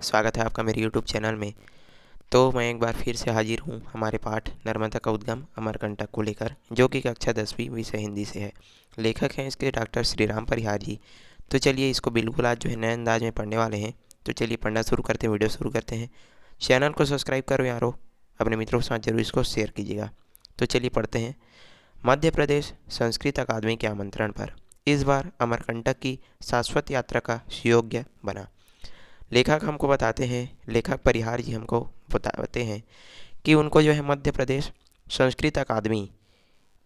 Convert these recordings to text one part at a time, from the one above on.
स्वागत है आपका मेरे यूट्यूब चैनल में। तो मैं एक बार फिर से हाजिर हूँ हमारे पाठ नर्मदा का उद्गम अमरकंटक को लेकर, जो कि कक्षा 10वीं विषय हिंदी से है। लेखक हैं इसके डॉक्टर श्रीराम परिहार जी। तो चलिए इसको बिल्कुल आज जो है नए अंदाज में पढ़ने वाले हैं। तो चलिए पढ़ना शुरू करते हैं, वीडियो शुरू करते हैं। चैनल को सब्सक्राइब करो यारो, अपने मित्रों के साथ जरूर इसको शेयर कीजिएगा। तो चलिए पढ़ते हैं। मध्य प्रदेश संस्कृत अकादमी के आमंत्रण पर इस बार अमरकंटक की शाश्वत यात्रा का सुयोग्य बना। लेखक हमको बताते हैं, लेखक परिहार जी हमको बताते हैं कि उनको जो है मध्य प्रदेश संस्कृत अकादमी,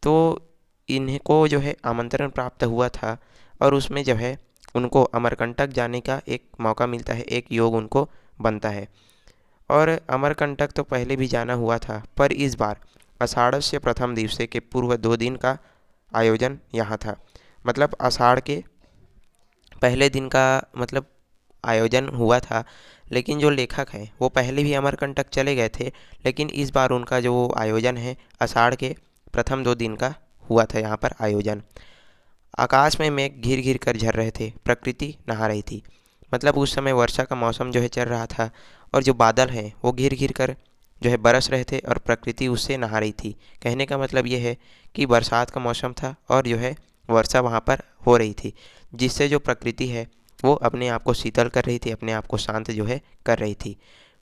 तो इनको जो है आमंत्रण प्राप्त हुआ था और उसमें जो है उनको अमरकंटक जाने का एक मौका मिलता है, एक योग उनको बनता है। और अमरकंटक तो पहले भी जाना हुआ था, पर इस बार आषाढ़ से प्रथम दिवसे के पूर्व 2 दिन का आयोजन यहाँ था। मतलब आषाढ़ के पहले दिन का मतलब आयोजन हुआ था। लेकिन जो लेखक हैं वो पहले भी अमरकंटक चले गए थे, लेकिन इस बार उनका जो आयोजन है आषाढ़ के प्रथम 2 दिन का हुआ था यहाँ पर आयोजन। आकाश में मेघ घिर घिर कर झर रहे थे, प्रकृति नहा रही थी। मतलब उस समय वर्षा का मौसम जो है चल रहा था और जो बादल हैं वो घिर घिर कर जो है बरस रहे थे और प्रकृति उससे नहा रही थी। कहने का मतलब ये है कि बरसात का मौसम था और जो है वर्षा वहाँ पर हो रही थी, जिससे जो प्रकृति है वो अपने आप को शीतल कर रही थी, अपने आप को शांत जो है कर रही थी।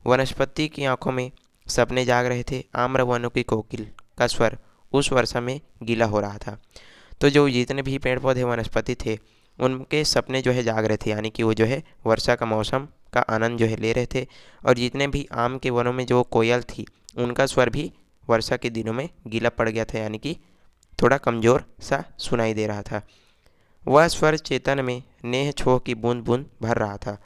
वनस्पति की आंखों में सपने जाग रहे थे, आम्र वनों की कोकिल का स्वर उस वर्षा में गीला हो रहा था। तो जो जितने भी पेड़ पौधे वनस्पति थे उनके सपने जो है जाग रहे थे, यानी कि वो जो है वर्षा का मौसम का आनंद जो है ले रहे थे। और जितने भी आम के वनों में जो कोयल थी उनका स्वर भी वर्षा के दिनों में गीला पड़ गया था, यानी कि थोड़ा कमज़ोर सा सुनाई दे रहा था। वह स्वर चेतन में नेह छोह की बूंद बूंद भर रहा था।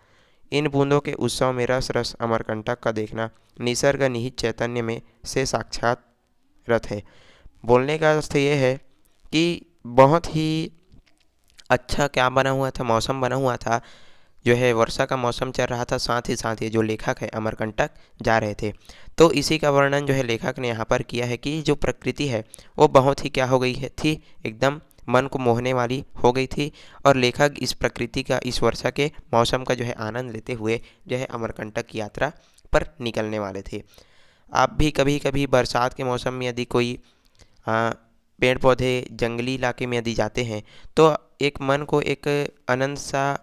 इन बूंदों के उत्सव में रस रस अमरकंटक का देखना निसर्ग निहित चैतन्य में से साक्षात रथ है। बोलने का अर्थ ये है कि बहुत ही अच्छा क्या बना हुआ था, मौसम बना हुआ था। जो है वर्षा का मौसम चल रहा था, साथ ही साथ ये जो लेखक है अमरकंटक जा रहे थे। तो इसी का वर्णन जो है लेखक ने यहाँ पर किया है कि जो प्रकृति है वो बहुत ही क्या हो गई है थी, एकदम मन को मोहने वाली हो गई थी। और लेखक इस प्रकृति का, इस वर्षा के मौसम का जो है आनंद लेते हुए जो है अमरकंटक की यात्रा पर निकलने वाले थे। आप भी कभी कभी बरसात के मौसम में यदि कोई पेड़ पौधे जंगली इलाके में यदि जाते हैं तो एक मन को एक आनंद सा,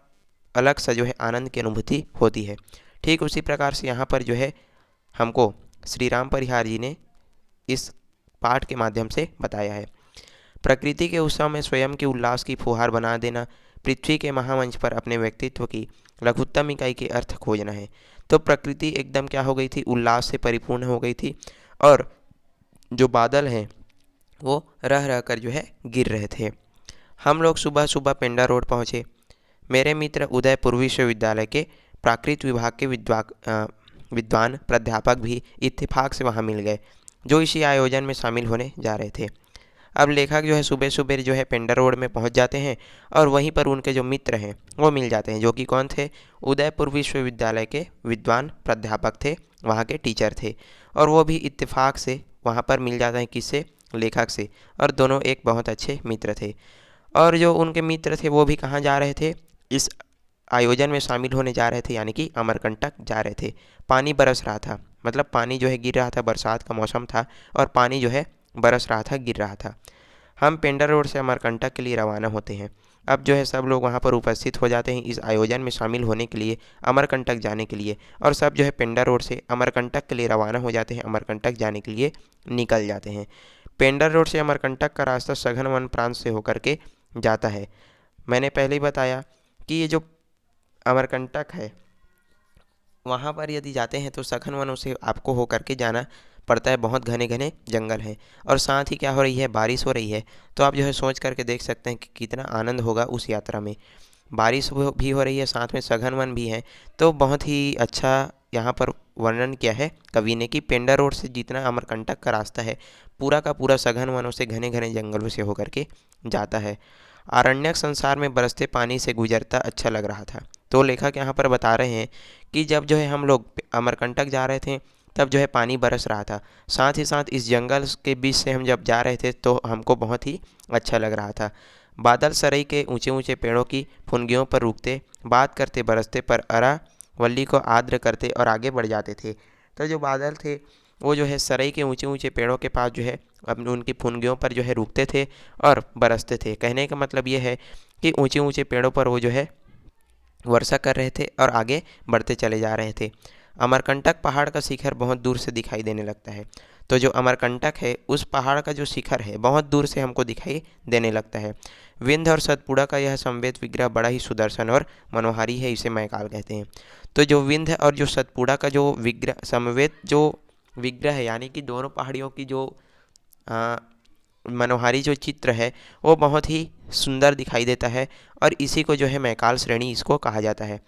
अलग सा जो है आनंद की अनुभूति होती है। ठीक उसी प्रकार से यहाँ पर जो है हमको श्री राम परिहार जी ने इस पाठ के माध्यम से बताया है। प्रकृति के उत्सव में स्वयं की उल्लास की फुहार बना देना, पृथ्वी के महामंच पर अपने व्यक्तित्व की लघुत्तम इकाई के अर्थ खोजना है। तो प्रकृति एकदम क्या हो गई थी, उल्लास से परिपूर्ण हो गई थी। और जो बादल हैं वो रह रह कर जो है गिर रहे थे। हम लोग सुबह सुबह पेंडा रोड पहुँचे। मेरे मित्र उदयपुर विश्वविद्यालय के प्राकृत विभाग के विद्वान प्राध्यापक भी इत्तेफाक से वहाँ मिल गए, जो इसी आयोजन में शामिल होने जा रहे थे। अब लेखक जो है सुबह सुबह जो है पेंडा रोड में पहुंच जाते हैं और वहीं पर उनके जो मित्र हैं वो मिल जाते हैं, जो कि कौन थे, उदयपुर विश्वविद्यालय के विद्वान प्राध्यापक थे, वहाँ के टीचर थे। और वो भी इत्तेफाक से वहाँ पर मिल जाते हैं, किससे, लेखक से। और दोनों एक बहुत अच्छे मित्र थे। और जो उनके मित्र थे वो भी कहाँ जा रहे थे, इस आयोजन में शामिल होने जा रहे थे, यानी कि अमरकंटक जा रहे थे। पानी बरस रहा था, मतलब पानी जो है गिर रहा था, बरसात का मौसम था और पानी जो है बरस रहा था, गिर रहा था। हम पेंडा रोड से अमरकंटक के लिए रवाना होते हैं। अब जो है सब लोग वहाँ पर उपस्थित हो जाते हैं इस आयोजन में शामिल होने के लिए, अमरकंटक जाने के लिए। और सब जो है पेंडा रोड से अमरकंटक के लिए रवाना हो जाते हैं, अमरकंटक जाने के लिए निकल जाते हैं। पेंडा रोड से अमरकंटक का रास्ता सघन वन प्रांत से होकर के जाता है। मैंने पहले ही बताया कि ये जो अमरकंटक है वहाँ पर यदि जाते हैं तो सघन वनों से आपको होकर के जाना पड़ता है, बहुत घने घने जंगल हैं। और साथ ही क्या हो रही है, बारिश हो रही है। तो आप जो है सोच करके देख सकते हैं कि कितना आनंद होगा उस यात्रा में। बारिश भी हो रही है, साथ में सघन वन भी है। तो बहुत ही अच्छा यहाँ पर वर्णन किया है कवि ने कि पेंडा रोड से जितना अमरकंटक का रास्ता है पूरा का पूरा सघन वनों से, घने घने जंगलों से होकर के जाता है। आरण्यक संसार में बरसते पानी से गुजरता अच्छा लग रहा था। तो लेखक यहाँ पर बता रहे हैं कि जब जो है हम लोग अमरकंटक जा रहे थे तब जो है पानी बरस रहा था, साथ ही साथ इस जंगल के बीच से हम जब जा रहे थे तो हमको बहुत ही अच्छा लग रहा था। बादल सरई के ऊंचे ऊंचे पेड़ों की फुनगियों पर रुकते, बात करते बरसते पर अरा वल्ली को आर्द्र करते और आगे बढ़ जाते थे। तो जो बादल थे वो जो है सरई के ऊंचे ऊंचे पेड़ों के पास जो है अपने उनकी फुनगियों पर जो है रुकते थे और बरसते थे। कहने का मतलब ये है कि ऊंचे ऊंचे पेड़ों पर वो जो है वर्षा कर रहे थे और आगे बढ़ते चले जा रहे थे। अमरकंटक पहाड़ का शिखर बहुत दूर से दिखाई देने लगता है। तो जो अमरकंटक है उस पहाड़ का जो शिखर है बहुत दूर से हमको दिखाई देने लगता है। विंध्य और सतपुड़ा का यह समवेत विग्रह बड़ा ही सुदर्शन और मनोहारी है, इसे मैकाल कहते हैं। तो जो विंध्य और जो सतपुड़ा का जो विग्रह समवेत जो विग्रह है, यानी कि दोनों पहाड़ियों की जो आ, मनोहारी जो चित्र है वो बहुत ही सुंदर दिखाई देता है और इसी को जो है मैकाल श्रेणी इसको कहा जाता है।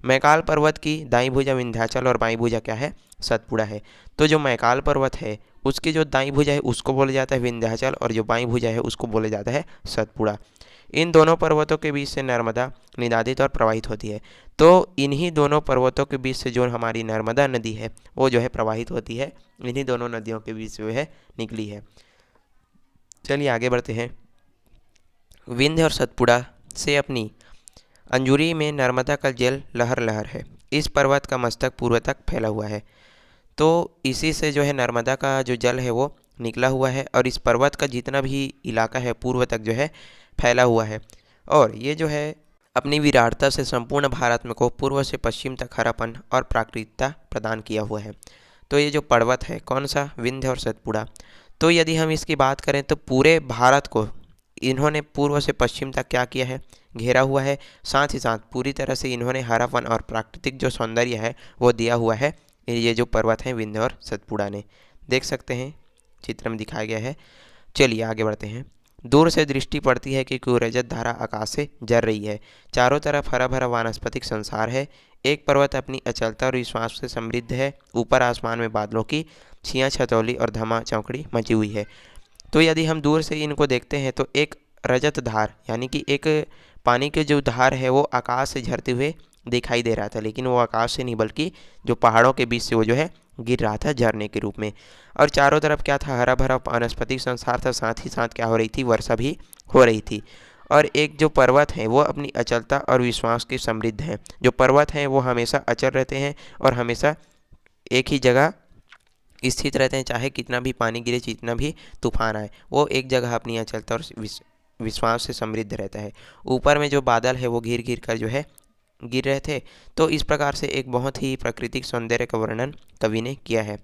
मैकाल पर्वत की दाईं भुजा विंध्याचल और बाईं भुजा क्या है, सतपुड़ा है। तो जो मैकाल पर्वत है उसकी जो दाईं भुजा है उसको बोला जाता है विंध्याचल और जो बाईं भुजा है उसको बोला जाता है सतपुड़ा। इन दोनों पर्वतों के बीच से नर्मदा निदादित और प्रवाहित होती है। तो इन्हीं दोनों पर्वतों के बीच से जो हमारी नर्मदा नदी है वो जो है प्रवाहित होती है, इन्हीं दोनों नदियों के बीच से जो है निकली है। चलिए आगे बढ़ते हैं। विंध्य और सतपुड़ा से अपनी अंजुरी में नर्मदा का जल लहर लहर है। इस पर्वत का मस्तक पूर्व तक फैला हुआ है। तो इसी से जो है नर्मदा का जो जल है वो निकला हुआ है और इस पर्वत का जितना भी इलाका है पूर्व तक जो है फैला हुआ है। और ये जो है अपनी विराटता से संपूर्ण भारत में को पूर्व से पश्चिम तक हरापन और प्राकृतिकता प्रदान किया हुआ है। तो ये जो पर्वत है कौन सा, विंध्य और सतपुड़ा। तो यदि हम इसकी बात करें तो पूरे भारत को इन्होंने पूर्व से पश्चिम तक क्या किया है, घेरा हुआ है। साथ ही साथ पूरी तरह से इन्होंने हरापन और प्राकृतिक जो सौंदर्य है वो दिया हुआ है। ये जो पर्वत है विंध्य और सतपुड़ा ने, देख सकते हैं चित्र में दिखाया गया है। चलिए आगे बढ़ते हैं। दूर से दृष्टि पड़ती है कि रजत धारा आकाश से जर रही है। चारों तरफ हरा भरा वानस्पतिक संसार है। एक पर्वत अपनी अचलता और विश्वास से समृद्ध है। ऊपर आसमान में बादलों की छियाँ छतौली और धमा चौकड़ी मची हुई है। तो यदि हम दूर से इनको देखते हैं तो एक रजत धार यानी कि एक पानी के जो धार है वो आकाश से झरते हुए दिखाई दे रहा था, लेकिन वो आकाश से नहीं बल्कि जो पहाड़ों के बीच से वो जो है गिर रहा था झरने के रूप में। और चारों तरफ क्या था, हरा भरा वनस्पतिक संसार था। साथ ही साथ क्या हो रही थी, वर्षा भी हो रही थी। और एक जो पर्वत है वो अपनी अचलता और विश्वास के समृद्ध है। जो पर्वत हैं वो हमेशा अचल रहते हैं और हमेशा एक ही जगह स्थित रहते हैं, चाहे कितना भी पानी गिरे, जितना भी तूफान आए, वो एक जगह अपनी अचलता और विश्वास से समृद्ध रहता है। ऊपर में जो बादल है वो घिर घिर कर जो है गिर रहे थे। तो इस प्रकार से एक बहुत ही प्राकृतिक सौंदर्य का वर्णन कवि ने किया है।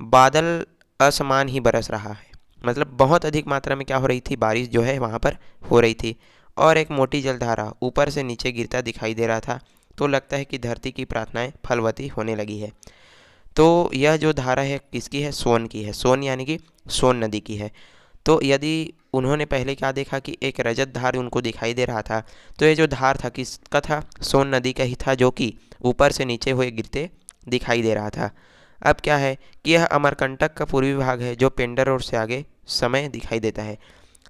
बादल असमान ही बरस रहा है, मतलब बहुत अधिक मात्रा में क्या हो रही थी, बारिश जो है वहाँ पर हो रही थी। और एक मोटी जलधारा ऊपर से नीचे गिरता दिखाई दे रहा था। तो लगता है कि धरती की प्रार्थनाएं फलवती होने लगी है। तो यह जो धारा है किसकी है, सोन की है। सोन यानी कि सोन नदी की है। तो यदि उन्होंने पहले क्या देखा कि एक रजत धार उनको दिखाई दे रहा था, तो ये जो धार था किसका था, सोन नदी का ही था, जो कि ऊपर से नीचे हुए गिरते दिखाई दे रहा था। अब क्या है कि यह अमरकंटक का पूर्वी भाग है जो पेंडर रोड से आगे समय दिखाई देता है।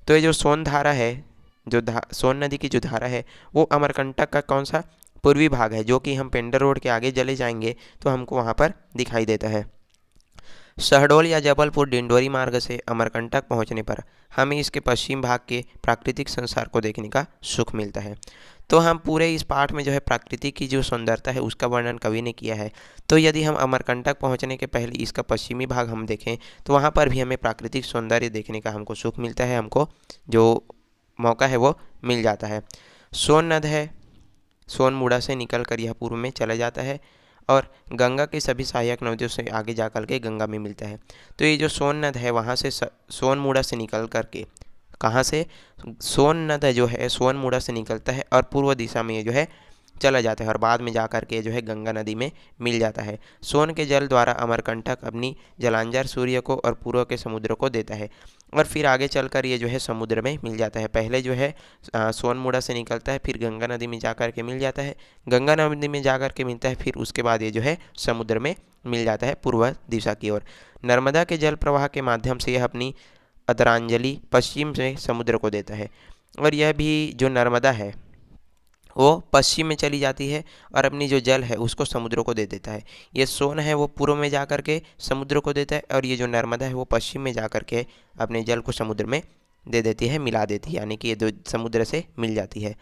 तो ये जो सोन धारा है, जो सोन नदी की जो धारा है वो अमरकंटक का कौन सा, पूर्वी भाग है, जो कि हम पेंडर रोड के आगे चले जाएंगे तो हमको वहाँ पर दिखाई देता है। शहडोल या जबलपुर डिंडोरी मार्ग से अमरकंटक पहुंचने पर हमें इसके पश्चिम भाग के प्राकृतिक संसार को देखने का सुख मिलता है। तो हम पूरे इस पाठ में जो है प्रकृति की जो सुंदरता है उसका वर्णन कवि ने किया है। तो यदि हम अमरकंटक पहुंचने के पहले इसका पश्चिमी भाग हम देखें तो वहाँ पर भी हमें प्राकृतिक सौंदर्य देखने का हमको सुख मिलता है, हमको जो मौका है वो मिल जाता है। सोन नद है, सोनमुड़ा से निकल कर यह पूर्व में चला जाता है और गंगा के सभी सहायक नदियों से आगे जा कर के गंगा में मिलता है। तो ये जो सोन नद है वहाँ से सोनमुड़ा से निकल कर के, कहाँ से, सोन नद जो है सोनमुड़ा से निकलता है और पूर्व दिशा में ये जो है चला जाता है और बाद में जा कर के जो है गंगा नदी में मिल जाता है। सोन के जल द्वारा अमरकंटक अपनी जलांजर सूर्य को और पूर्व के समुद्र को देता है और फिर आगे चलकर ये जो है समुद्र में मिल जाता है। पहले जो है सोनमुड़ा से निकलता है, फिर गंगा नदी में जा कर के मिल जाता है, गंगा नदी में जा कर के मिलता है, फिर उसके बाद ये जो है समुद्र में मिल जाता है पूर्व दिशा की ओर। नर्मदा के जल प्रवाह के माध्यम से यह अपनी अदरांजलि पश्चिम से समुद्र को देता है और यह भी जो नर्मदा है वो पश्चिम में चली जाती है और अपनी जो जल है उसको समुद्र को दे देता है। ये सोन है वो पूर्व में जा कर के समुद्र को देता है और ये जो नर्मदा है वो पश्चिम में जा कर के अपने जल को समुद्र में दे देती है, मिला देती है, यानी कि ये दो समुद्र से मिल जाती है।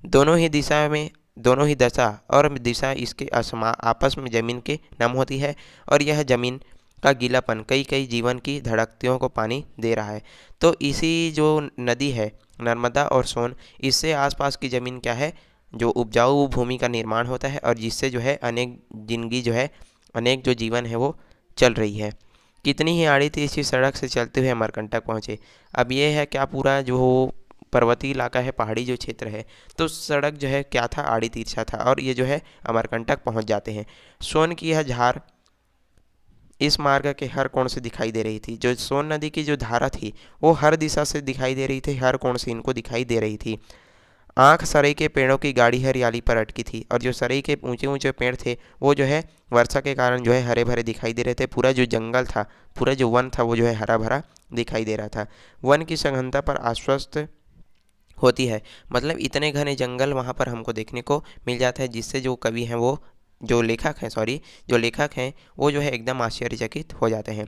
दोनों ही दिशा में दोनों ही दशा और दिशा इसके आपस में ज़मीन के नम होती है, और यह ज़मीन का गीलापन कई कई जीवन की धड़कतियों को पानी दे रहा है। तो इसी जो नदी है नर्मदा और सोन, इससे आसपास की ज़मीन क्या है, जो उपजाऊ भूमि का निर्माण होता है, और जिससे जो है अनेक जिंदगी जो है, अनेक जो जीवन है वो चल रही है। कितनी ही आड़ी थी इसी सड़क से चलते हुए अमरकंटक पहुँचे। अब ये है क्या, पूरा जो पर्वतीय इलाका है, पहाड़ी जो क्षेत्र है, तो सड़क जो है क्या था, आड़ी तिरछा था, और ये जो है अमरकंटक पहुंच जाते हैं। सोन की यह धार इस मार्ग के हर कोण से दिखाई दे रही थी। जो सोन नदी की जो धारा थी वो हर दिशा से दिखाई दे रही थी, हर कोण से इनको दिखाई दे रही थी। आंख सरई के पेड़ों की गाढ़ी हरियाली पर अटकी थी, और जो सरई के ऊंचे ऊंचे पेड़ थे वो जो है वर्षा के कारण जो है हरे भरे दिखाई दे रहे थे। पूरा जो जंगल था, पूरा जो वन था वो जो है हरा भरा दिखाई दे रहा था। वन की सघनता पर आश्वस्त होती है, मतलब इतने घने जंगल वहाँ पर हमको देखने को मिल जाता है, जिससे जो कवि हैं वो, जो लेखक हैं सॉरी, जो लेखक हैं वो जो है एकदम आश्चर्यचकित हो जाते हैं।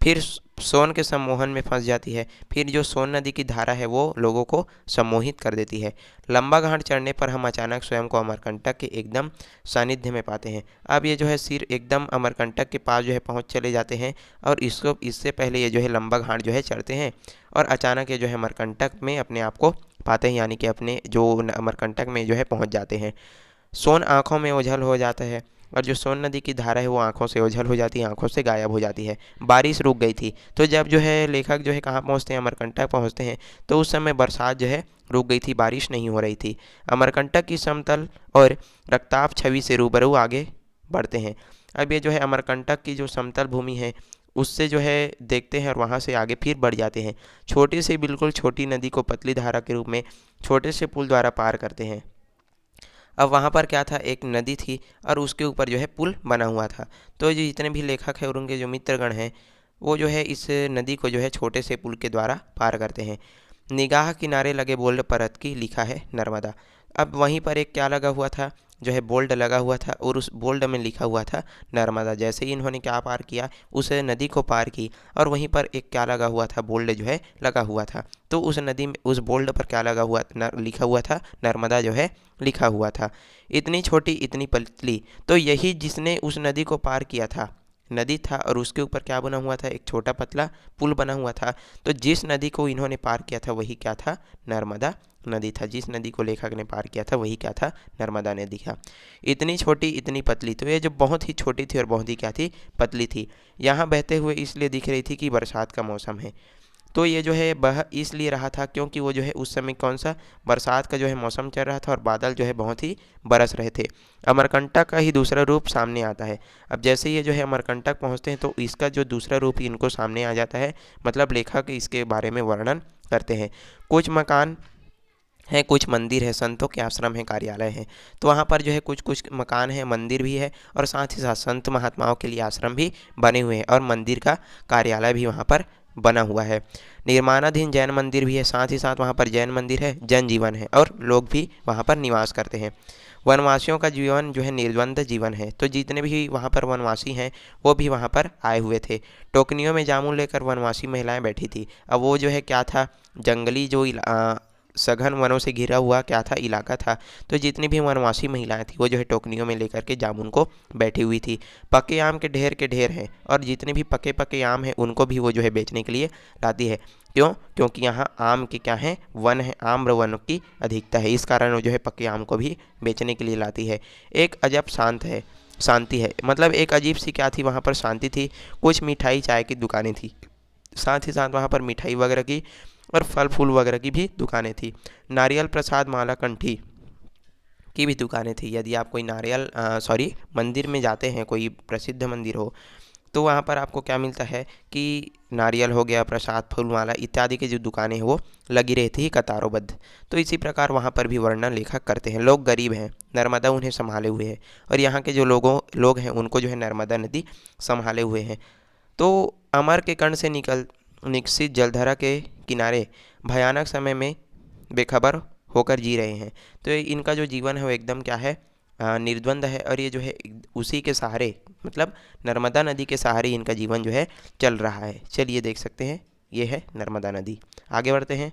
फिर सोन के सम्मोहन में फंस जाती है। फिर जो सोन नदी की धारा है वो लोगों को सम्मोहित कर देती है। लंबा घाट चढ़ने पर हम अचानक स्वयं को अमरकंटक के एकदम सानिध्य में पाते हैं। अब ये जो है सिर एकदम अमरकंटक के पास जो है पहुँच चले जाते हैं, और इससे पहले ये जो है लंबा घाट जो है चढ़ते हैं, और अचानक ये जो है अमरकंटक में अपने आप को पाते हैं, यानी कि अपने जो अमरकंटक में जो है पहुंच जाते हैं। सोन आँखों में ओझल हो जाता है, और जो सोन नदी की धारा है वो आँखों से ओझल हो जाती है, आँखों से गायब हो जाती है। बारिश रुक गई थी। तो जब जो है लेखक जो है कहाँ पहुँचते हैं, अमरकंटक पहुँचते हैं, तो उस समय बरसात जो है रुक गई थी, बारिश नहीं हो रही थी। अमरकंटक की समतल और रक्ताभ छवि से रूबरू आगे बढ़ते हैं। अब ये जो है अमरकंटक की जो समतल भूमि है उससे जो है देखते हैं, और वहाँ से आगे फिर बढ़ जाते हैं। छोटी सी बिल्कुल छोटी नदी को पतली धारा के रूप में छोटे से पुल द्वारा पार करते हैं। अब वहाँ पर क्या था, एक नदी थी और उसके ऊपर जो है पुल बना हुआ था। तो जो जितने भी लेखक हैं और उनके जो मित्रगण हैं वो जो है इस नदी को जो है छोटे से पुल के द्वारा पार करते हैं। निगाह किनारे लगे बोल्ड परत की लिखा है नर्मदा। अब वहीं पर एक क्या लगा हुआ था, जो है बोल्ड लगा हुआ था, और उस बोल्ड में लिखा हुआ था नर्मदा। जैसे ही इन्होंने क्या पार किया, उस नदी को पार की, और वहीं पर एक क्या लगा हुआ था, बोल्ड जो है लगा हुआ था। तो उस नदी में उस बोल्ड पर क्या लगा हुआ, लिखा हुआ था नर्मदा जो है लिखा हुआ था। इतनी छोटी इतनी पतली, तो यही जिसने उस नदी को पार किया था, नदी था और उसके ऊपर क्या बना हुआ था, एक छोटा पतला पुल बना हुआ था। तो जिस नदी को इन्होंने पार किया था वही क्या था, नर्मदा नदी था। जिस नदी को लेखक ने पार किया था वही क्या था, नर्मदा नदी था। इतनी छोटी इतनी पतली, तो ये जो बहुत ही छोटी थी और बहुत ही क्या थी, पतली थी। यहाँ बहते हुए इसलिए दिख रही थी कि बरसात का मौसम है। तो ये जो है बह इसलिए रहा था क्योंकि वो जो है उस समय कौन सा, बरसात का जो है मौसम चल रहा था, और बादल जो है बहुत ही बरस रहे थे। अमरकंटक का ही दूसरा रूप सामने आता है। अब जैसे ये जो है अमरकंटक पहुंचते हैं तो इसका जो दूसरा रूप इनको सामने आ जाता है, मतलब लेखक इसके बारे में वर्णन करते हैं। कुछ मकान हैं, कुछ मंदिर है, संतों के आश्रम है, कार्यालय है। तो वहाँ पर जो है कुछ कुछ मकान है, मंदिर भी है, और साथ ही साथ संत महात्माओं के लिए आश्रम भी बने हुए हैं, और मंदिर का कार्यालय भी वहाँ पर बना हुआ है। निर्माणाधीन जैन मंदिर भी है, साथ ही साथ वहाँ पर जैन मंदिर है, जन जीवन है, और लोग भी वहाँ पर निवास करते हैं। वनवासियों का जीवन जो है निर्द्वंद जीवन है। तो जितने भी वहाँ पर वनवासी हैं वो भी वहाँ पर आए हुए थे। टोकनियों में जामुन लेकर वनवासी महिलाएं बैठी थी। अब वो जो है क्या था, जंगली जो सघन वनों से घिरा हुआ क्या था, इलाका था। तो जितनी भी वनवासी महिलाएं थी वो जो है टोकनियों में लेकर के जामुन को बैठी हुई थी। पके आम के ढेर हैं, और जितने भी पके पके आम हैं उनको भी वो जो है बेचने के लिए लाती है। क्यों? क्योंकि यहाँ आम के क्या है, वन है, आम्र वन की अधिकता है, इस कारण वो जो है पके आम को भी बेचने के लिए लाती है। एक अजब शांति है, मतलब एक अजीब सी क्या थी, वहाँ पर शांति थी। कुछ मिठाई चाय की दुकानें थी, साथ ही साथ वहाँ पर मिठाई वगैरह की और फल फूल वगैरह की भी दुकानें थी। नारियल प्रसाद माला कंठी की भी दुकानें थी। यदि आप कोई मंदिर में जाते हैं, कोई प्रसिद्ध मंदिर हो, तो वहाँ पर आपको क्या मिलता है कि नारियल हो गया, प्रसाद, फूलमाला इत्यादि की जो दुकानें हैं वो लगी रहती है कतारोबद्ध। तो इसी प्रकार वहाँ पर भी वर्णन लेखक करते हैं। लोग गरीब हैं, नर्मदा उन्हें संभाले हुए है, और यहाँ के जो लोग हैं उनको जो है नर्मदा नदी संभाले हुए हैं। तो अमर के कण से निकसित जलधारा के किनारे भयानक समय में बेखबर होकर जी रहे हैं। तो इनका जो जीवन है वो एकदम क्या है, निर्द्वंद है, और ये जो है उसी के सहारे, मतलब नर्मदा नदी के सहारे इनका जीवन जो है चल रहा है। चलिए देख सकते हैं, ये है नर्मदा नदी। आगे बढ़ते हैं।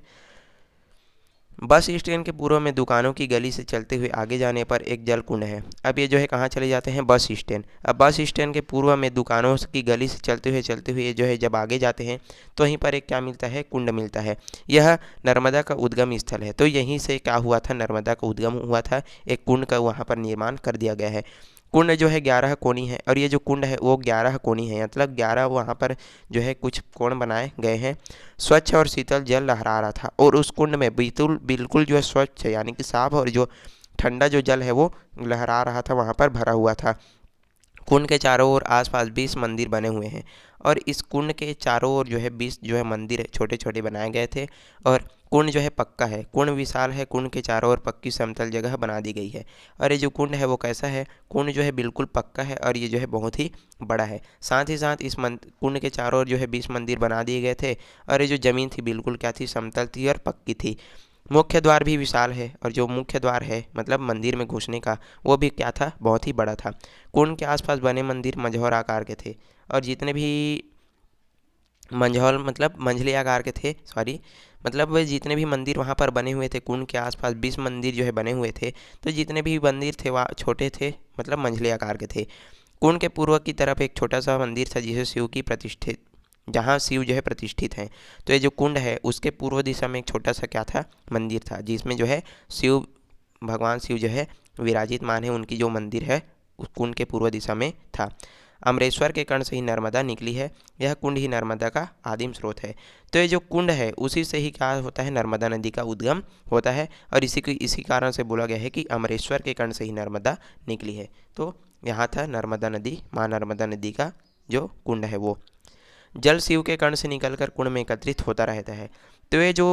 बस स्टैंड के पूर्व में दुकानों की गली से चलते हुए आगे जाने पर एक जल कुंड है। अब ये जो है कहाँ चले जाते हैं, बस स्टैंड। अब बस स्टैंड के पूर्व में दुकानों की गली से चलते हुए जो है जब आगे जाते हैं तो वहीं पर एक क्या मिलता है, कुंड मिलता है। यह नर्मदा का उद्गम स्थल है। तो यहीं से क्या हुआ था, नर्मदा का उद्गम हुआ था, एक कुंड का वहाँ पर निर्माण कर दिया गया है। कुंड जो है 11 कोनी है, और ये जो कुंड है वो 11 कोनी है, मतलब 11 वहाँ पर जो है कुछ कोण बनाए गए हैं। स्वच्छ और शीतल जल लहरा रहा था, और उस कुंड में बिल्कुल बिल्कुल जो है स्वच्छ यानी कि साफ और जो ठंडा जो जल है वो लहरा रहा था, वहाँ पर भरा हुआ था। कुंड के चारों ओर आसपास 20 मंदिर बने हुए हैं, और इस कुंड के चारों ओर जो है 20 जो है मंदिर छोटे छोटे बनाए गए थे। और कुंड जो है पक्का है, कुंड विशाल है, कुंड के चारों ओर पक्की समतल जगह बना दी गई है। और ये जो कुंड है वो कैसा है, कुंड जो है बिल्कुल पक्का है, और ये जो है बहुत ही बड़ा है। साथ ही साथ इस कुंड के चारों ओर जो है 20 मंदिर बना दिए गए थे, और ये जो ज़मीन थी बिल्कुल क्या थी, समतल थी और पक्की थी। मुख्य द्वार भी विशाल है, और जो मुख्य द्वार है मतलब मंदिर में घुसने का, वो भी क्या था, बहुत ही बड़ा था। कुंड के आसपास बने मंदिर मंझौर आकार के थे, और जितने भी मंझौल मतलब मंझली आकार के थे, सॉरी, मतलब वे जितने भी मंदिर वहाँ पर बने हुए थे, कुंड के आसपास 20 मंदिर जो है बने हुए थे। तो जितने भी मंदिर थे वह छोटे थे, मतलब मंझली आकार के थे। कुंड के पूर्व की तरफ एक छोटा सा मंदिर था जिसे शिव की प्रतिष्ठित, जहाँ शिव जो है प्रतिष्ठित हैं। तो ये जो कुंड है उसके पूर्व दिशा में एक छोटा सा क्या था, मंदिर था, जिसमें जो है शिव, भगवान शिव जो है विराजित मान है, उनकी जो मंदिर है उस कुंड के पूर्व दिशा में था। अमरेश्वर के कर्ण से ही नर्मदा निकली है, यह कुंड ही नर्मदा का आदिम स्रोत है। तो ये जो कुंड है उसी से ही क्या होता है, नर्मदा नदी का उद्गम होता है, और इसी कारण से बोला गया है कि अमरेश्वर के कर्ण से ही नर्मदा निकली है। तो यहाँ था नर्मदा नदी, माँ नर्मदा नदी का जो कुंड है वो जल शिव के कर्ण से निकलकर कुंड में एकत्रित होता रहता है। तो ये जो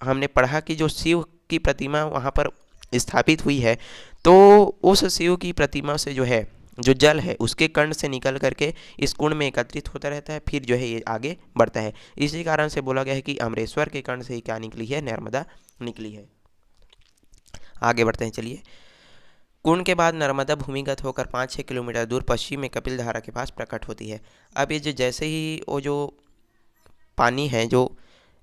हमने पढ़ा कि जो शिव की प्रतिमा वहाँ पर स्थापित हुई है, तो उस शिव की प्रतिमा से जो है जो जल है उसके कर्ण से निकल करके इस कुंड में एकत्रित होता रहता है, फिर जो है ये आगे बढ़ता है। इसी कारण से बोला गया है कि अमरेश्वर के कर्ण से ही क्या निकली है, नर्मदा निकली है। आगे बढ़ते हैं, चलिए। कुंड के बाद नर्मदा भूमिगत होकर 5-6 किलोमीटर दूर पश्चिम में कपिल धारा के पास प्रकट होती है। अब ये जो जैसे ही वो जो पानी है जो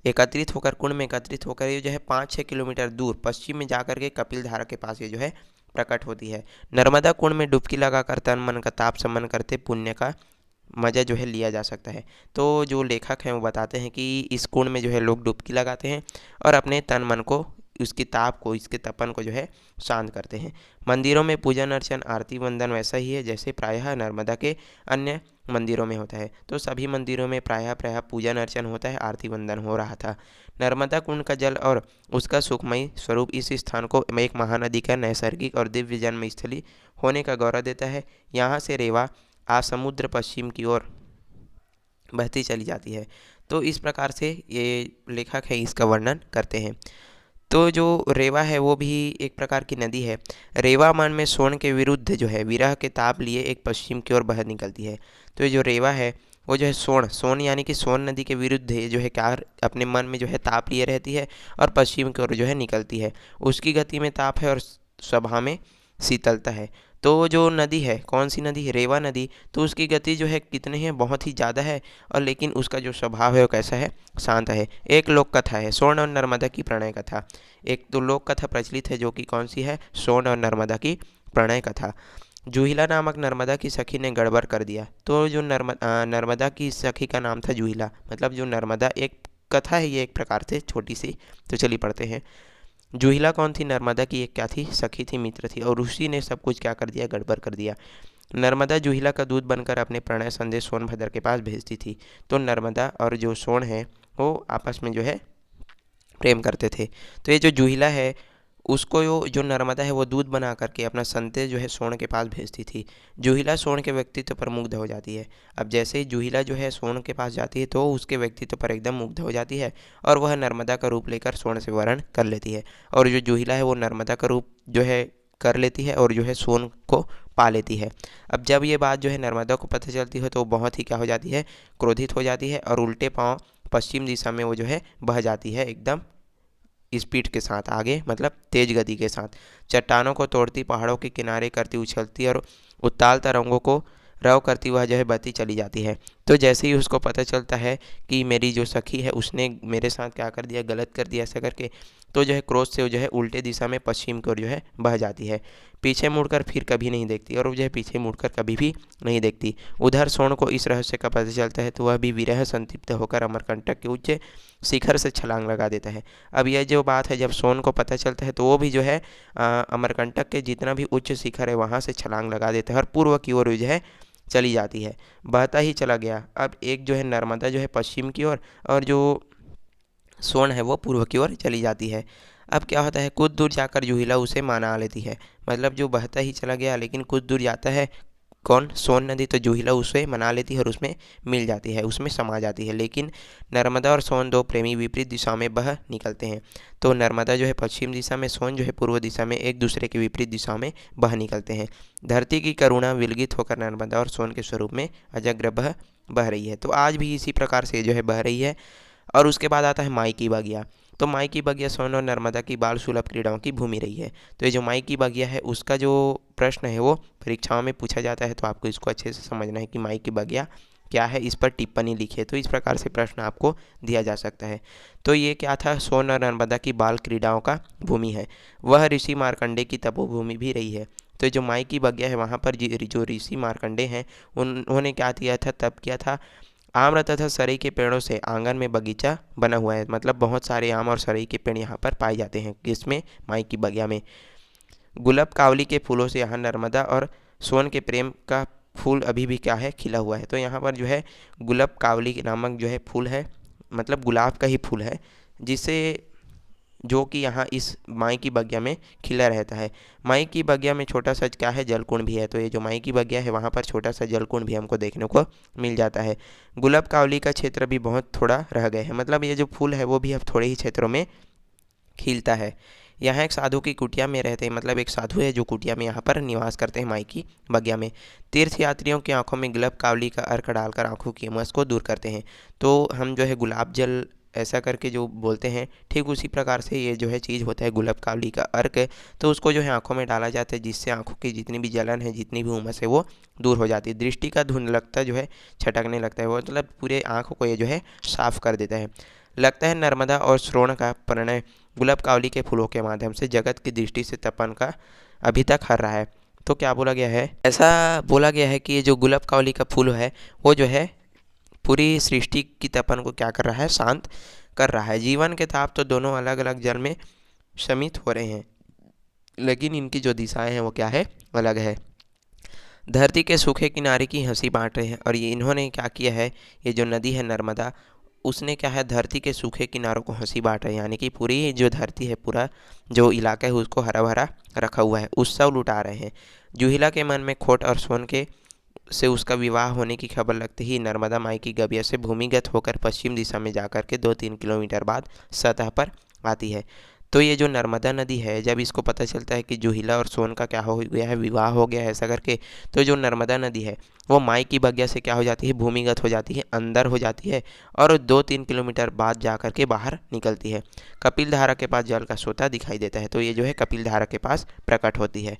एकत्रित होकर कुंड में एकत्रित होकर ये जो है 5-6 किलोमीटर दूर पश्चिम में जाकर के कपिल धारा के पास ये जो है प्रकट होती है। नर्मदा कुंड में डुबकी लगाकर तन मन का ताप समन करते पुण्य का मज़ा जो है लिया जा सकता है। तो जो लेखक हैं वो बताते हैं कि इस कुंड में जो है लोग डुबकी लगाते हैं और अपने तन मन को, उसकी ताप को, इसके तपन को जो है शांत करते हैं। मंदिरों में पूजन अर्चन आरती वंदन वैसा ही है जैसे प्रायः नर्मदा के अन्य मंदिरों में होता है। तो सभी मंदिरों में प्रायः प्रायः पूजन अर्चन होता है, आरती वंदन हो रहा था। नर्मदा कुंड का जल और उसका सुखमयी स्वरूप इस स्थान को एक महानदी का नैसर्गिक और दिव्य जन्म स्थली होने का गौरव देता है। यहाँ से रेवा आ समुद्र पश्चिम की ओर बहती चली जाती है। तो इस प्रकार से ये लेखक है इसका वर्णन करते हैं। तो जो रेवा है वो भी एक प्रकार की नदी है। रेवा मन में सोन के विरुद्ध जो है विरह के ताप लिए एक पश्चिम की ओर बह निकलती है। तो ये जो रेवा है वो जो है सोन सोन यानी कि सोन नदी के विरुद्ध है जो है क्या, अपने मन में जो है ताप लिए रहती है और पश्चिम की ओर जो है निकलती है। उसकी गति में ताप है और स्वभाव में शीतलता है। तो जो नदी है, कौन सी नदी है, रेवा नदी, तो उसकी गति जो है कितनी है, बहुत ही ज़्यादा है, और लेकिन उसका जो स्वभाव है वो कैसा है, शांत है। एक लोक कथा है सोन और नर्मदा की प्रणय कथा। एक तो लोक कथा प्रचलित है जो कि कौन सी है, सोन और नर्मदा की प्रणय कथा। जूहिला नामक नर्मदा की सखी ने गड़बड़ कर दिया। तो जो नर्मदा की सखी का नाम था जूहिला, मतलब जो नर्मदा, एक कथा है ये एक प्रकार से छोटी सी। तो चलिए पढ़ते हैं। जूहिला कौन थी, नर्मदा की एक क्या थी, सखी थी, मित्र थी, और उसी ने सब कुछ क्या कर दिया, गड़बड़ कर दिया। नर्मदा जूहिला का दूध बनकर अपने प्रणय संदेश सोनभद्र के पास भेजती थी। तो नर्मदा और जो सोन है वो आपस में जो है प्रेम करते थे। तो ये जो जूहिला है उसको जो नर्मदा है वो दूध बना करके अपना संदेश जो है सोन के पास भेजती थी। जूहिला सोन के व्यक्तित्व पर मुग्ध हो जाती है। अब जैसे ही जूहिला जो है सोन के पास जाती है तो उसके व्यक्तित्व पर एकदम मुग्ध हो जाती है, और वह नर्मदा का रूप लेकर सोन से वर्ण कर लेती है। और जो जूहिला है वो नर्मदा का रूप जो है कर लेती है और जो है सोन को पा लेती है। अब जब ये बात जो है नर्मदा को पता चलती है तो बहुत ही क्या हो जाती है, क्रोधित हो जाती है, और उल्टे पाँव पश्चिम दिशा में वो जो है बह जाती है एकदम स्पीड के साथ, आगे मतलब तेज गति के साथ। चट्टानों को तोड़ती, पहाड़ों के किनारे करती, उछलती और उत्ताल तरंगों को रव करती वह जो है बहती चली जाती है। तो जैसे ही उसको पता चलता है कि मेरी जो सखी है उसने मेरे साथ क्या कर दिया, गलत कर दिया ऐसा करके, तो जो है क्रोध से वो जो है उल्टे दिशा में पश्चिम की ओर जो है बह जाती है। पीछे मुड़कर फिर कभी नहीं देखती और वो जो है पीछे मुड़कर कभी भी नहीं देखती। उधर सोन को इस रहस्य का पता चलता है तो वह भी विरह संतप्त होकर अमरकंटक के उच्च शिखर से छलांग लगा देता है। अब यह जो बात है, जब सोन को पता चलता है तो वो भी जो है अमरकंटक के जितना भी उच्च शिखर है वहाँ से छलांग लगा देता है और पूर्व की ओर जो है चली जाती है। बहता ही चला गया। अब एक जो है नर्मदा जो है पश्चिम की ओर और जो सोन है वो पूर्व की ओर चली जाती है। अब क्या होता है, कुछ दूर जाकर जूहिला उसे मना लेती है। मतलब जो बहता ही चला गया लेकिन कुछ दूर जाता है कौन, सोन नदी, तो जूहिला उसे मना लेती है और उसमें मिल जाती है, उसमें समा जाती है। लेकिन नर्मदा और सोन दो प्रेमी विपरीत दिशा में बह निकलते हैं। तो नर्मदा जो है पश्चिम दिशा में, सोन जो है पूर्व दिशा में, एक दूसरे के विपरीत दिशा में बह निकलते हैं। धरती की करुणा विलगित होकर नर्मदा और सोन के स्वरूप में अजग्र बह रही है। तो आज भी इसी प्रकार से जो है बह रही है। और उसके बाद आता है माई की बगिया। तो माई की बगिया सोन और नर्मदा की बाल सुलभ क्रीड़ाओं की भूमि रही है। तो ये जो माई की बगिया है उसका जो प्रश्न है वो परीक्षाओं में पूछा जाता है, तो आपको इसको अच्छे से समझना है कि माई की बगिया क्या है, इस पर टिप्पणी लिखिए। तो इस प्रकार से प्रश्न आपको दिया जा सकता है। तो ये क्या था, सोन और नर्मदा की बाल क्रीड़ाओं का भूमि है। वह ऋषि मार्कंडे की तपोभूमि भी रही है। तो जो माई की बगिया है वहाँ पर जो ऋषि मार्कंडे हैं उन्होंने क्या किया था, तप किया था। आम्र तथा सरई के पेड़ों से आंगन में बगीचा बना हुआ है। मतलब बहुत सारे आम और सरई के पेड़ यहाँ पर पाए जाते हैं। किसमें, माई की बगिया में। गुलाब कावली के फूलों से यहाँ नर्मदा और सोन के प्रेम का फूल अभी भी क्या है, खिला हुआ है। तो यहाँ पर जो है गुलाब कावली नामक जो है फूल है, मतलब गुलाब का ही फूल है, जिसे जो कि यहाँ इस माई की बगिया में खिला रहता है। माई की बगिया में छोटा सा क्या है, जलकुंड भी है। तो ये जो माई की बगिया है वहाँ पर छोटा सा जलकुंड भी हमको देखने को मिल जाता है। गुलाब कावली का क्षेत्र भी बहुत थोड़ा रह गए हैं। मतलब ये जो फूल है वो भी अब थोड़े ही क्षेत्रों में खिलता है। यहाँ एक साधु की कुटिया में रहते हैं। मतलब एक साधु है जो कुटिया में यहाँ पर निवास करते हैं माई की बगिया में। तीर्थ यात्रियों की आंखों में गुलाब कावली का अर्क डालकर आंखों की उमस को दूर करते हैं। तो हम जो है गुलाब जल ऐसा करके जो बोलते हैं, ठीक उसी प्रकार से ये जो है चीज़ होता है गुलाब कावली का अर्क। तो उसको जो है आंखों में डाला जाता है, जिससे आंखों की जितनी भी जलन है, जितनी भी उमस है वो दूर हो जाती है। दृष्टि का धुंधलकता जो है छटकने लगता है, वो मतलब पूरे आँखों को ये जो है साफ कर देता है। लगता है नर्मदा और श्रोण का परिणय गुलाब कावली के फूलों के माध्यम से जगत की दृष्टि से तपन का अभी तक हर रहा है। तो क्या बोला गया है, ऐसा बोला गया है कि ये जो गुलाब कावली का फूल है वो जो है पूरी सृष्टि की तपन को क्या कर रहा है, शांत कर रहा है। जीवन के ताप तो दोनों अलग अलग जल में शमित हो रहे हैं, लेकिन इनकी जो दिशाएं हैं वो क्या है, अलग है। धरती के सूखे किनारे की हंसी बांट रहे हैं। और ये इन्होंने क्या किया है, ये जो नदी है नर्मदा, उसने क्या है, धरती के सूखे किनारों को हंसी बांट रहे हैं। यानी कि पूरी जो धरती है, पूरा जो इलाका है उसको हरा भरा रखा हुआ है, उत्सव लुटा रहे हैं। जूहिला के मन में खोट और सोन के से उसका विवाह होने की खबर लगते ही नर्मदा माई की गबिया से भूमिगत होकर पश्चिम दिशा में जाकर के 2-3 किलोमीटर बाद सतह पर आती है। तो ये जो नर्मदा नदी है, जब इसको पता चलता है कि जूहिला और सोन का क्या हो गया है, विवाह हो गया है ऐसा करके, तो जो नर्मदा नदी है वो माई की बगिया से क्या हो जाती है, भूमिगत हो जाती है, अंदर हो जाती है और 2-3 किलोमीटर बाद जा कर के बाहर निकलती है। कपिल धारा के पास जल का सोता दिखाई देता है। तो ये जो है कपिल धारा के पास प्रकट होती है।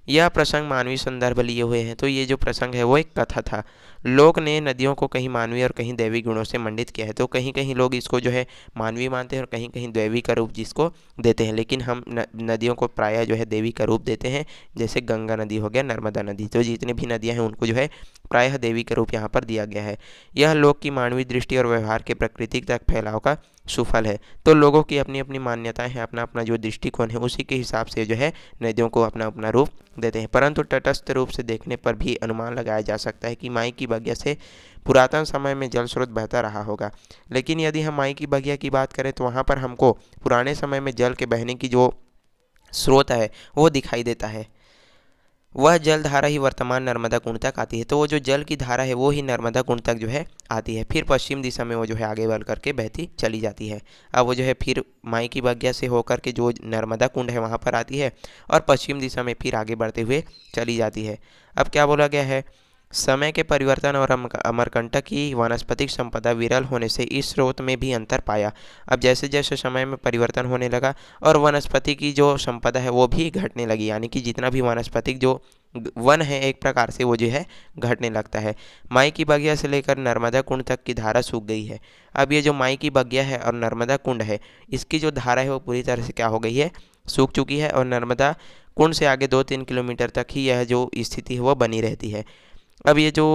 यह प्रसंग मानवीय संदर्भ लिए हुए हैं। तो ये जो प्रसंग है वो एक कथा था। लोग ने नदियों को कहीं मानवीय और कहीं दैवी गुणों से मंडित किया है। तो कहीं कहीं लोग इसको जो है मानवीय मानते हैं और कहीं कहीं दैवी का रूप जिसको देते हैं। लेकिन हम नदियों को प्रायः जो है देवी का रूप देते हैं। जैसे गंगा नदी हो गया, नर्मदा नदी, तो जितनी भी नदियाँ हैं उनको जो है प्रायः देवी का रूप यहाँ पर दिया गया है। यह लोक की मानवीय दृष्टि और व्यवहार के प्राकृतिक तक फैलाव का सुफल है। तो लोगों की अपनी अपनी मान्यताएं हैं, अपना अपना जो दृष्टिकोण है उसी के हिसाब से जो है नदियों को अपना अपना रूप देते हैं। परंतु तटस्थ रूप से देखने पर भी अनुमान लगाया जा सकता है कि माई की बगिया से पुरातन समय में जल स्रोत बहता रहा होगा। लेकिन यदि हम माई की बगिया की बात करें तो वहाँ पर हमको पुराने समय में जल के बहने की जो स्रोत है वो दिखाई देता है। वह जल धारा ही वर्तमान नर्मदा कुंड तक आती है। तो वो जो जल की धारा है वो ही नर्मदा कुंड तक जो है आती है। फिर पश्चिम दिशा में वो जो है आगे बढ़ करके बहती चली जाती है। अब वो जो है फिर माई की बगिया से होकर के जो नर्मदा कुंड है वहाँ पर आती है और पश्चिम दिशा में फिर आगे बढ़ते हुए चली जाती है। अब क्या बोला गया है, समय के परिवर्तन और अमरकंटक की वानस्पतिक संपदा विरल होने से इस स्रोत में भी अंतर पाया। अब जैसे जैसे समय में परिवर्तन होने लगा और वनस्पति की जो संपदा है वो भी घटने लगी, यानी कि जितना भी वनस्पतिक जो वन है एक प्रकार से वो जो है घटने लगता है। माई की बगिया से लेकर नर्मदा कुंड तक की धारा सूख गई है। अब ये जो माई की बगिया है और नर्मदा कुंड है, इसकी जो धारा है वो पूरी तरह से क्या हो गई है, सूख चुकी है। और नर्मदा कुंड से आगे 2-3 किलोमीटर तक ही यह जो स्थिति है वो बनी रहती है। अब ये जो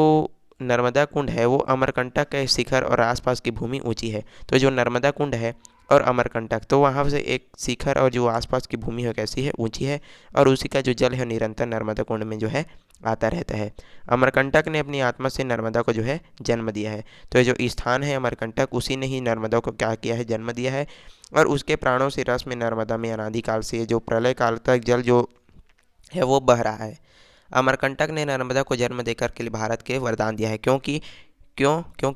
नर्मदा कुंड है वो अमरकंटक के शिखर और आसपास की भूमि ऊंची है। तो जो नर्मदा कुंड है और अमरकंटक, तो वहाँ से एक शिखर और जो आसपास की भूमि है कैसी है, ऊंची है। और उसी का जो जल है निरंतर नर्मदा कुंड में जो है आता रहता है। अमरकंटक ने अपनी आत्मा से नर्मदा को जो है जन्म दिया है। तो ये जो स्थान है अमरकंटक, उसी ने ही नर्मदा को क्या किया है, जन्म दिया है। और उसके प्राणों से रस में नर्मदा में अनादिकाल से जो प्रलय काल तक जल जो है वो बह रहा है। अमरकंटक ने नर्मदा को जन्म देकर के लिए भारत के वरदान दिया है। क्योंकि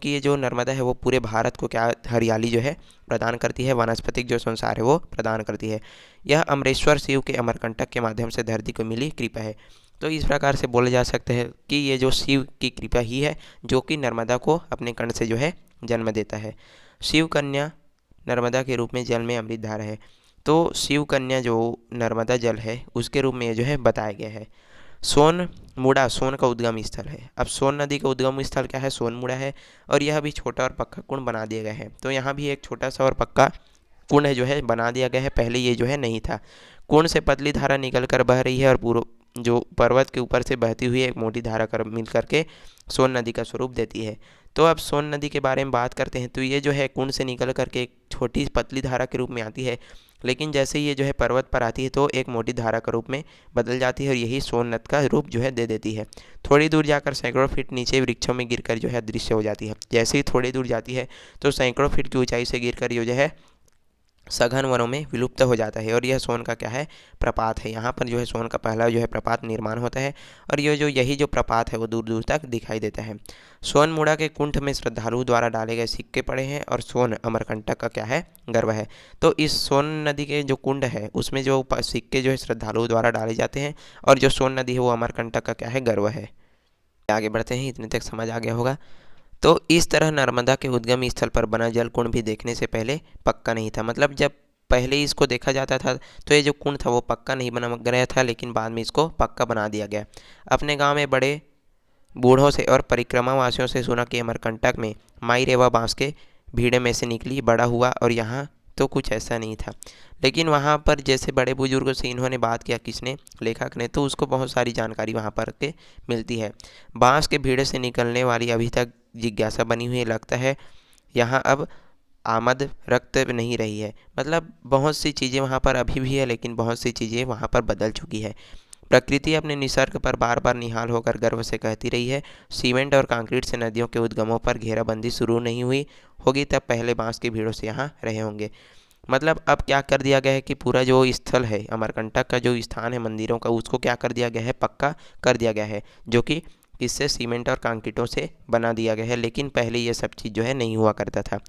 ये जो नर्मदा है वो पूरे भारत को क्या हरियाली जो है प्रदान करती है, वनस्पतिक जो संसार है वो प्रदान करती है। यह अमरेश्वर शिव के अमरकंटक के माध्यम से धरती को मिली कृपा है। तो इस प्रकार से बोले जा सकते हैं कि ये जो शिव की कृपा ही है जो कि नर्मदा को अपने कंठ से जो है जन्म देता है। शिव कन्या नर्मदा के रूप में जल में अमृत धारा है। तो शिव कन्या जो नर्मदा जल है उसके रूप में ये जो है बताया गया है। सोनमुड़ा सोन का उद्गम स्थल है। अब सोन नदी का उद्गम स्थल क्या है, सोनमुड़ा है। और यह भी छोटा और पक्का कुंड बना दिया गया है। तो यहाँ भी एक छोटा सा और पक्का कुंड है जो है बना दिया गया है, पहले ये जो है नहीं था। कुंड से पतली धारा निकल कर बह रही है और पूर्व जो पर्वत के ऊपर से बहती हुई एक मोटी धारा कर मिल करके सोन नदी का स्वरूप देती है। तो अब सोन नदी के बारे में बात करते हैं। तो ये जो है कुंड से निकल करके एक छोटी पतली धारा के रूप में आती है, लेकिन जैसे ही ये जो है पर्वत पर आती है तो एक मोटी धारा का रूप में बदल जाती है और यही सोन नद का रूप जो है दे देती है। थोड़ी दूर जाकर सैकड़ों फीट नीचे वृक्षों में गिरकर जो है अदृश्य हो जाती है। जैसे ही थोड़ी दूर जाती है तो सैकड़ों फीट की ऊंचाई से गिरकर ये जो है सघन वनों में विलुप्त हो जाता है। और यह सोन का क्या है, प्रपात है। यहाँ पर जो है सोन का पहला जो है प्रपात निर्माण होता है और यही जो प्रपात है वो दूर दूर तक दिखाई देता है। सोनमुड़ा के कुंठ में श्रद्धालुओं द्वारा डाले गए सिक्के पड़े हैं और सोन अमरकंटक का क्या है, गर्व है। तो इस सोन नदी के जो कुंड है उसमें जो सिक्के जो है श्रद्धालुओं द्वारा डाले जाते हैं और जो सोन नदी है वो अमरकंटक का क्या है, गर्व है। आगे बढ़ते हैं, इतने तक समझ आ गया होगा। तो इस तरह नर्मदा के उद्गम स्थल पर बना जल कुंड भी देखने से पहले पक्का नहीं था। मतलब जब पहले इसको देखा जाता था तो ये जो कुंड था वो पक्का नहीं बना गया था, लेकिन बाद में इसको पक्का बना दिया गया। अपने गांव में बड़े बूढ़ों से और परिक्रमा वासियों से सुना कि अमरकंटक में माई रेवा बांस के भीड़े में से निकली, बड़ा हुआ। और यहाँ तो कुछ ऐसा नहीं था, लेकिन वहाँ पर जैसे बड़े बुजुर्गों से इन्होंने बात किया, किसने, लेखक ने, तो उसको बहुत सारी जानकारी वहाँ पर के मिलती है। बांस के भीड़े से निकलने वाली अभी तक जिज्ञासा बनी हुई लगता है। यहाँ अब आमद रक्त नहीं रही है। मतलब बहुत सी चीज़ें वहाँ पर अभी भी है, लेकिन बहुत सी चीज़ें वहाँ पर बदल चुकी है। प्रकृति अपने निसर्ग पर बार बार निहाल होकर गर्व से कहती रही है, सीमेंट और कंक्रीट से नदियों के उद्गमों पर घेराबंदी शुरू नहीं हुई होगी तब पहले बांस की भीड़ों से यहाँ रहे होंगे। मतलब अब क्या कर दिया गया है कि पूरा जो स्थल है अमरकंटक का जो स्थान है मंदिरों का, उसको क्या कर दिया गया है, पक्का कर दिया गया है, जो कि इससे सीमेंट और कंक्रीटों से बना दिया गया है। लेकिन पहले ये सब चीज़ जो है नहीं हुआ करता था।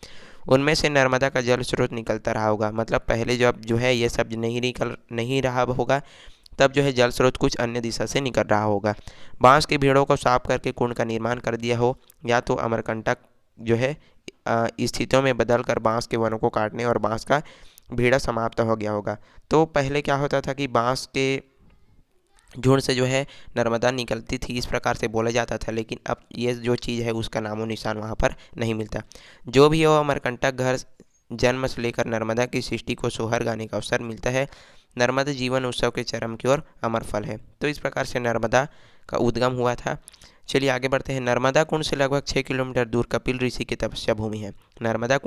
उनमें से नर्मदा का जल स्रोत निकलता रहा होगा। मतलब पहले जब जो है ये सब नहीं रहा होगा, तब जो है जल स्रोत कुछ अन्य दिशा से निकल रहा होगा। बांस की भीड़ों को साफ करके कुंड का निर्माण कर दिया हो, या तो अमरकंटक जो है स्थितियों में बदल कर बांस के वनों को काटने और बांस का भीड़ा समाप्त हो गया होगा। तो पहले क्या होता था कि बांस के झुंड से जो है नर्मदा निकलती थी, इस प्रकार से बोला जाता था। लेकिन अब ये जो चीज़ है उसका नामो निशान वहाँ पर नहीं मिलता। जो भी हो, अमरकंटक घर जन्म से लेकर नर्मदा की सृष्टि को सोहर गाने का अवसर मिलता है। नर्मदा जीवन उत्सव के चरम की ओर अमर फल है। तो इस प्रकार से नर्मदा का उद्गम हुआ था। चलिए आगे बढ़ते हैं। नर्मदा कुंड से लगभग 6 किलोमीटर दूर कपिल ऋषि की तपस्या भूमि है। नर्मदा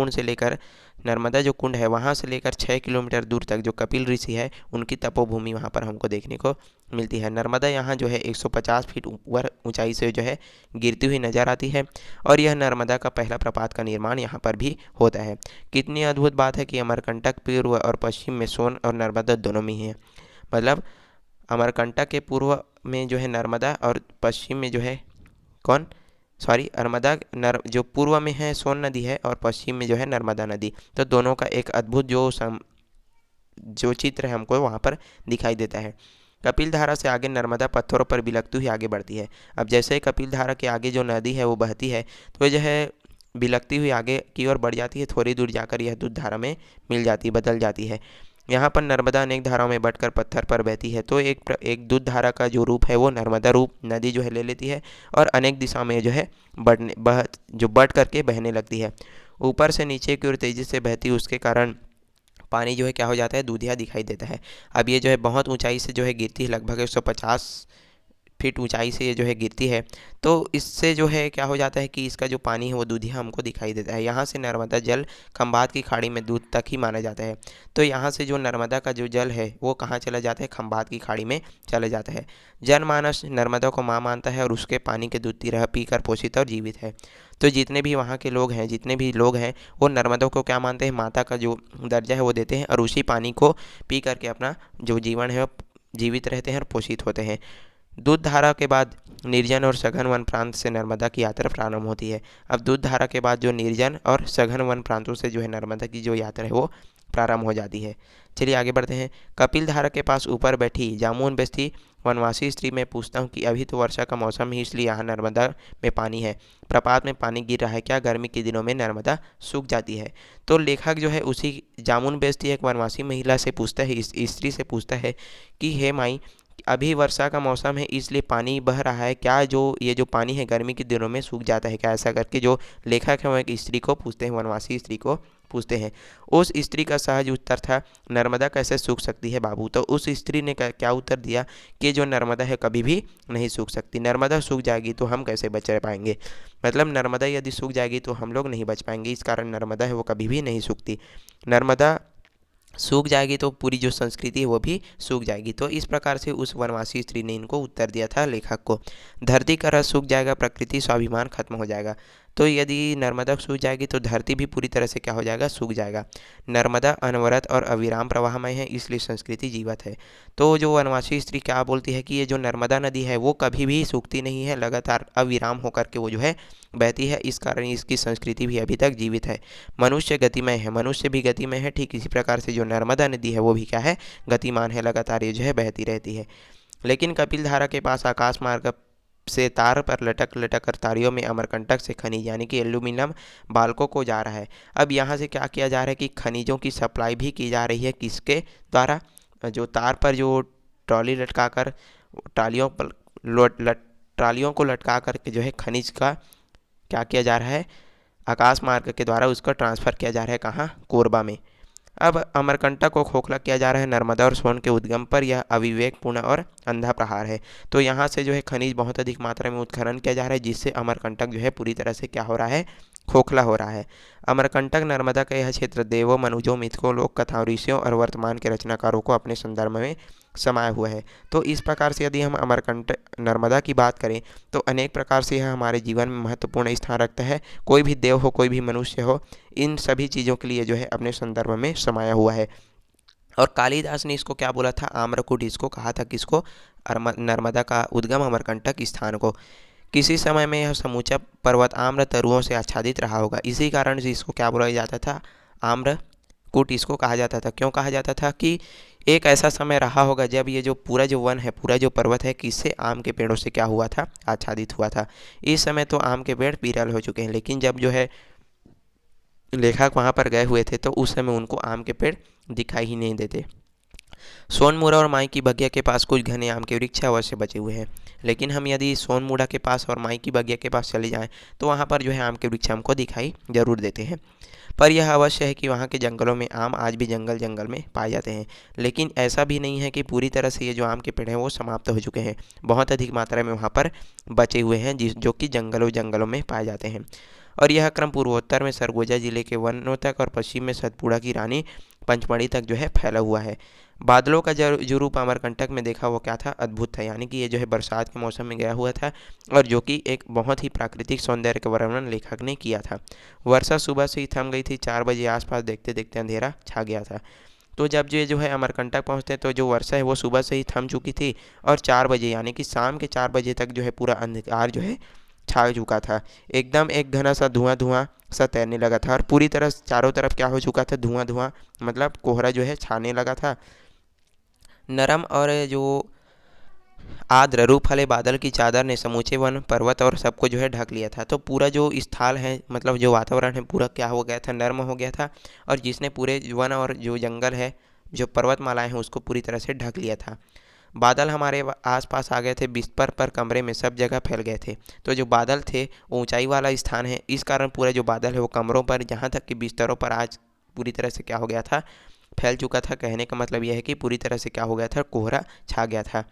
जो कुंड है वहाँ से लेकर 6 किलोमीटर दूर तक जो कपिल ऋषि है उनकी तपोभूमि वहाँ पर हमको देखने को मिलती है। नर्मदा यहाँ जो है 150 फीट ऊपर ऊंचाई से जो है गिरती हुई नजर आती है और यह नर्मदा का पहला प्रपात का निर्माण यहाँ पर भी होता है। कितनी अद्भुत बात है कि अमरकंटक पूर्व और पश्चिम में सोन और नर्मदा दोनों में ही है। मतलब अमरकंटक के पूर्व में जो है नर्मदा और पश्चिम में जो है जो पूर्व में है सोन नदी है और पश्चिम में जो है नर्मदा नदी। तो दोनों का एक अद्भुत जो चित्र है हमको वहाँ पर दिखाई देता है। कपिल धारा से आगे नर्मदा पत्थरों पर बिलखती हुई आगे बढ़ती है। अब जैसे ही कपिल धारा के आगे जो नदी है वो बहती है, तो जो है बिलखती हुई आगे की ओर बढ़ जाती है। थोड़ी दूर जाकर यह दूध धारा में मिल जाती बदल जाती है। यहाँ पर नर्मदा अनेक धाराओं में बटकर पत्थर पर बहती है, तो एक दूध धारा का जो रूप है वो नर्मदा रूप नदी जो है ले लेती है और अनेक दिशाओं में जो है बढ़ करके बहने लगती है। ऊपर से नीचे की ओर तेजी से बहती उसके कारण पानी जो है क्या हो जाता है, दूधिया दिखाई देता है। अब ये जो है बहुत ऊंचाई से जो है गिरती है, लगभग 150 फीट ऊंचाई से ये जो है गिरती है। तो इससे जो है क्या हो जाता है कि इसका जो पानी है वो दूधिया हमको दिखाई देता है। यहाँ से नर्मदा जल खंभात की खाड़ी में दूध तक ही माना जाता है। तो यहाँ से जो नर्मदा का जो जल है वो कहाँ चला जाता है, खंभात की खाड़ी में चला जाता है। जनमानस नर्मदा को माँ मानता है और उसके पानी के दूध रह पीकर पोषित और जीवित है। तो जितने भी वहाँ के लोग हैं, जितने भी लोग हैं वो नर्मदा को क्या मानते हैं, माता का जो दर्जा है वो देते हैं और उसी पानी को पी करके अपना जो जीवन है वो जीवित रहते हैं और पोषित होते हैं। दूध धारा के बाद निर्जन और सघन वन प्रांत से नर्मदा की यात्रा प्रारंभ होती है। अब दूध धारा के बाद जो निर्जन और सघन वन प्रांतों से जो है नर्मदा की जो यात्रा है वो प्रारंभ हो जाती है। चलिए आगे बढ़ते हैं। कपिल धारा के पास ऊपर बैठी जामुन बेस्ती वनवासी स्त्री मैं पूछता हूँ कि अभी तो वर्षा का मौसम है, इसलिए यहाँ नर्मदा में पानी है, प्रपात में पानी गिर रहा है, क्या गर्मी के दिनों में नर्मदा सूख जाती है? तो लेखक जो है उसी जामुन बेस्ती एक वनवासी महिला से पूछता है, इस स्त्री से पूछता है कि हे माई, अभी वर्षा का मौसम है इसलिए पानी बह रहा है, क्या जो ये जो पानी है गर्मी के दिनों में सूख जाता है क्या? ऐसा करके जो लेखक है वो एक स्त्री को पूछते हैं, वनवासी स्त्री को पूछते हैं। उस स्त्री का सहज उत्तर था, नर्मदा कैसे सूख सकती है बाबू? तो उस स्त्री ने क्या उत्तर दिया कि जो नर्मदा है कभी भी नहीं सूख सकती। नर्मदा सूख जाएगी तो हम कैसे बच पाएंगे, मतलब नर्मदा यदि सूख जाएगी तो हम लोग नहीं बच पाएंगे, इस कारण नर्मदा है वो कभी भी नहीं सूखती। नर्मदा सूख जाएगी तो पूरी जो संस्कृति है वो भी सूख जाएगी। तो इस प्रकार से उस वनवासी स्त्री ने इनको उत्तर दिया था लेखक को। धरती का रस सूख जाएगा, प्रकृति स्वाभिमान खत्म हो जाएगा। तो यदि नर्मदा सूख जाएगी तो धरती भी पूरी तरह से क्या हो जाएगा, सूख जाएगा। नर्मदा अनवरत और अविराम प्रवाहमय है, इसलिए संस्कृति जीवित है। तो जो वनवासी स्त्री क्या बोलती है कि ये जो नर्मदा नदी है वो कभी भी सूखती नहीं है, लगातार अविराम होकर के वो जो है बहती है, इस कारण इसकी संस्कृति भी अभी तक जीवित है। मनुष्य गतिमय है, मनुष्य भी गतिमय है, ठीक इसी प्रकार से जो नर्मदा नदी है वो भी क्या है, गतिमान है, लगातार ये जो है बहती रहती है। लेकिन कपिल धारा के पास आकाश मार्ग से तार पर लटक लटक कर तारियों में अमरकंटक से खनिज यानी कि एल्यूमिनियम बालकों को जा रहा है। अब यहाँ से क्या किया जा रहा है कि खनिजों की सप्लाई भी की जा रही है, किसके द्वारा, जो तार पर जो ट्रॉली लटका कर ट्रालियों पर ट्रालियों को लटका कर के जो है खनिज का क्या किया जा रहा है, आकाश मार्ग के द्वारा उसका ट्रांसफ़र किया जा रहा है, कहाँ, कोरबा में। अब अमरकंटक को खोखला किया जा रहा है नर्मदा और सोन के उद्गम पर, यह अविवेकपूर्ण और अंधा प्रहार है। तो यहाँ से जो है खनिज बहुत अधिक मात्रा में उत्खनन किया जा रहा है, जिससे अमरकंटक जो है पूरी तरह से क्या हो रहा है, खोखला हो रहा है। अमरकंटक नर्मदा का यह क्षेत्र देवों, मनुजों, मिथकों, लोक कथाओं, ऋषियों और वर्तमान के रचनाकारों को अपने संदर्भ में समाया हुआ है। तो इस प्रकार से यदि हम अमरकंटक नर्मदा की बात करें तो अनेक प्रकार से यह हमारे जीवन में महत्वपूर्ण स्थान रखता है। कोई भी देव हो, कोई भी मनुष्य हो, इन सभी चीज़ों के लिए जो है अपने संदर्भ में समाया हुआ है। और कालिदास ने इसको क्या बोला था, आम्रकूट इसको कहा था, किसको, नर्मदा का उद्गम अमरकंटक स्थान को। किसी समय में यह समूचा पर्वत आम्र तरुओं से आच्छादित रहा होगा, इसी कारण से इसको क्या बोला जाता था, आम्रकूट इसको कहा जाता था। क्यों कहा जाता था कि एक ऐसा समय रहा होगा जब ये जो पूरा जो वन है, पूरा जो पर्वत है, किससे, आम के पेड़ों से क्या हुआ था, आच्छादित हुआ था। इस समय तो आम के पेड़ विरल हो चुके हैं, लेकिन जब जो है लेखक वहाँ पर गए हुए थे तो उस समय उनको आम के पेड़ दिखाई ही नहीं देते। सोनमुड़ा और माई की बगिया के पास कुछ घने आम के वृक्ष अवश्य बचे हुए हैं, लेकिन हम यदि सोनमुड़ा के पास और माई की बगिया के पास चले जाएं तो वहाँ पर जो है आम के वृक्ष हमको दिखाई जरूर देते हैं। पर यह अवश्य है कि वहाँ के जंगलों में आम आज भी जंगल जंगल में पाए जाते हैं, लेकिन ऐसा भी नहीं है कि पूरी तरह से ये जो आम के पेड़ हैं वो समाप्त हो चुके हैं। बहुत अधिक मात्रा में वहाँ पर बचे हुए हैं जो कि जंगलों जंगलों में पाए जाते हैं। और यह क्रम पूर्वोत्तर में सरगुजा जिले के वनों तक और पश्चिम में सतपुड़ा की रानी पंचमढ़ी तक जो है फैला हुआ है। बादलों का जो रूप अमरकंटक में देखा वो क्या था, अद्भुत था, यानी कि ये जो है बरसात के मौसम में गया हुआ था और जो कि एक बहुत ही प्राकृतिक सौंदर्य का वर्णन लेखक ने किया था। वर्षा सुबह से ही थम गई थी, 4 बजे आसपास देखते देखते अंधेरा छा गया था। तो जब ये जो है अमरकंटक पहुँचते तो जो वर्षा है वो सुबह से ही थम चुकी थी और 4 बजे यानी कि शाम के 4 बजे तक जो है पूरा अंधकार जो है छा चुका था। एकदम एक घना सा धुआं धुआं सा तैरने लगा था और पूरी तरह चारों तरफ क्या हो चुका था, धुआं धुआं, मतलब कोहरा जो है छाने लगा था। नरम और जो आर्द्र रूप वाले बादल की चादर ने समूचे वन पर्वत और सबको जो है ढक लिया था। तो पूरा जो स्थल है, मतलब जो वातावरण है, पूरा क्या हो गया था, नर्म हो गया था। और जिसने पूरे वन और जो जंगल है, जो पर्वतमालाएं हैं, उसको पूरी तरह से ढक लिया था। बादल हमारे आसपास आ गए थे, बिस्तर पर, कमरे में, सब जगह फैल गए थे। तो जो बादल थे वो ऊंचाई वाला स्थान है, इस कारण पूरा जो बादल है वो कमरों पर, जहाँ तक कि बिस्तरों पर आज पूरी तरह से क्या हो गया था, फैल चुका था। कहने का मतलब यह है कि पूरी तरह से क्या हो गया था, कोहरा छा गया था।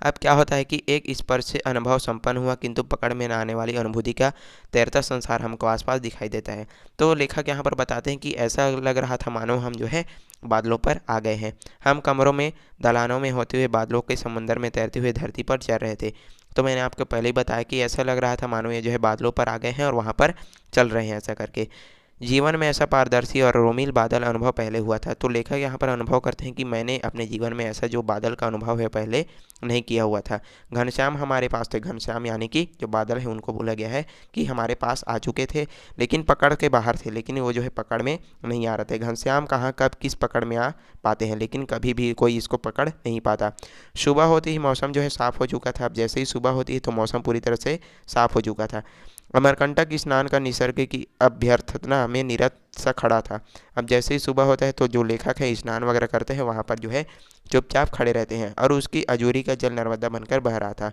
अब क्या होता है कि एक स्पर्श से अनुभव संपन्न हुआ, किंतु पकड़ में न आने वाली अनुभूति का तैरता संसार हमको आसपास दिखाई देता है। तो लेखक यहाँ पर बताते हैं कि ऐसा लग रहा था मानो हम जो है बादलों पर आ गए हैं। हम कमरों में, दलानों में होते हुए बादलों के समंदर में तैरते हुए धरती पर चल रहे थे। तो मैंने आपको पहले ही बताया कि ऐसा लग रहा था मानो ये जो है बादलों पर आ गए हैं और वहाँ पर चल रहे हैं, ऐसा करके। जीवन में ऐसा पारदर्शी और रोमिल बादल अनुभव पहले हुआ था। तो लेखक यहाँ पर अनुभव करते हैं कि मैंने अपने जीवन में ऐसा जो बादल का अनुभव है पहले नहीं किया हुआ था। घनश्याम हमारे पास थे, घनश्याम यानी कि जो बादल है उनको बोला गया है कि हमारे पास आ चुके थे, लेकिन पकड़ के बाहर थे, लेकिन वो जो है पकड़ में नहीं आ रहे थे। घनश्याम कहाँ कब किस पकड़ में आ पाते हैं, लेकिन कभी भी कोई इसको पकड़ नहीं पाता। सुबह होते ही मौसम जो है साफ़ हो चुका था। अब जैसे ही सुबह होती है तो मौसम पूरी तरह से साफ़ हो चुका था। अमरकंटक स्नान का निसर्ग की अभ्यर्थना में निरत सा खड़ा था। अब जैसे ही सुबह होता है तो जो लेखक है स्नान वगैरह करते हैं, वहाँ पर जो है चुपचाप खड़े रहते हैं, और उसकी अजूरी का जल नर्मदा बनकर बह रहा था।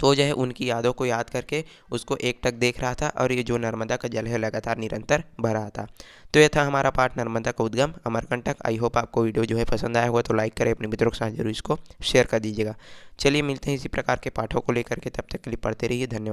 तो जो है उनकी यादों को याद करके उसको एकटक देख रहा था, और ये जो नर्मदा का जल है लगातार निरंतर बह रहा था। तो ये था हमारा पाठ नर्मदा का उद्गम अमरकंटक। आई होप आपको वीडियो जो है पसंद आया होगा, तो लाइक करें, अपने मित्रों के साथ जरूर इसको शेयर कर दीजिएगा। चलिए मिलते हैं इसी प्रकार के पाठों को लेकर के, तब तक के लिए पढ़ते रहिए। धन्यवाद।